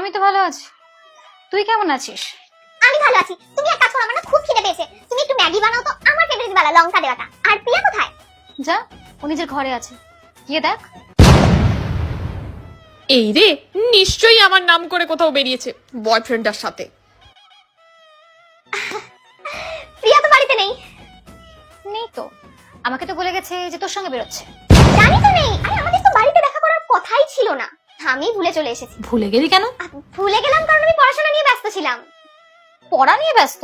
আমি তো ভালো আছি, তুই কেমন আছিস? আমি ভালো আছি। তুমি এক কাজ করো, আমার না খুব খিদে পেয়েছে, তুমি একটু ম্যাগি বানাও তো, আমার ফেভারিট বালা লঙ্কা দেওয়াটা। আর প্রিয়া কোথায়? যা, ও নিজের ঘরে আছে, গিয়ে দেখ। এই রে, নিশ্চয়ই আমার নাম করে কোথাও বেরিয়েছে বয়ফ্রেন্ডের সাথে। প্রিয়া তো বাড়িতে নেই। নেই তো, আমাকে তো বলে গেছে যে তোর সঙ্গে বেরোচ্ছে। জানি তো নেই, আরে আমাদের তো বাড়িতে দেখা করার কথাই ছিল না, আমি ভুলে চলে এসেছি। ভুলে গেলি কেন? ভুলে গেলাম কারণ আমি পড়াশোনা নিয়ে ব্যস্ত ছিলাম। পড়া নিয়ে ব্যস্ত?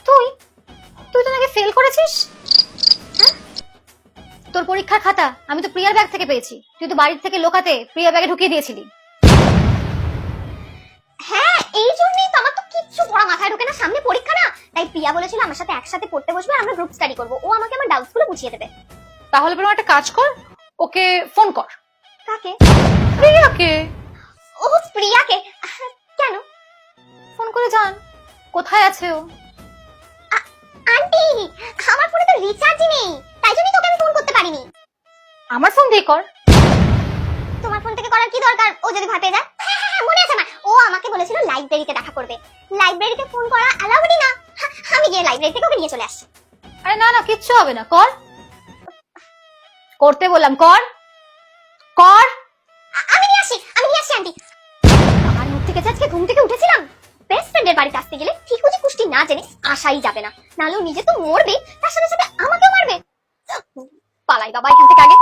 তুই তুই তো নাকি ফেল করেছিস। হ্যাঁ? তোর পরীক্ষার খাতা আমি তো প্রিয়ার ব্যাগ থেকে পেয়েছি, তুই তো বাড়ির থেকে লোকাতে প্রিয়া ব্যাগে ঢুকিয়ে দিয়েছিলি। হ্যাঁ, এই জন্যই তো আমার তো কিচ্ছু পড়া মাথায় ঢোকে না, সামনে পরীক্ষা না, তাই প্রিয়া বলেছিল আমার সাথে একসাথে পড়তে বসবে আর আমরা গ্রুপ স্টাডি করব, ও আমাকে আমার ডাউটস গুলো বুঝিয়ে দেবে। তাহলে বরং একটা কাজ কর, ওকে ফোন কর। কাকে? প্রিয়াকে ও প্রিয়াকে? কেন? ফোন করে জান কোথায় আছে ও। আন্টি, আমার ফোনে তো রিচার্জই নেই, তাই জন্যই তোকে আমি ফোন করতে পারিনি। আমার ফোন দিয়ে কর। তোমার ফোন থেকে করার কি দরকার, ও যদি ভয় পেয়ে যায়? হ্যাঁ, মনে আছে আমার, ও আমাকে বলেছিল লাইব্রেরিতে দেখা করবে, লাইব্রেরিতে ফোন করা অ্যালাউডই না। আমি গিয়ে লাইব্রেরি থেকে ওকে নিয়ে চলে আসছি। আরে না না, কিচ্ছু হবে না, কর। করতে বললাম, কর কর। আমি নিয়ে আসি আন্টি। আমার মুখ থেকে আজকে ঘুম থেকে উঠেছিলাম, বেস্ট ফ্রেন্ডের বাড়িতে আসতে গেলে ঠিকুজি কুষ্টি না জেনে আসাই যাবে না, নাহলে ও নিজে তো মরবে, তার সাথে সাথে আমাকেও মারবে। পালাই বাবা এখান থেকে আগে।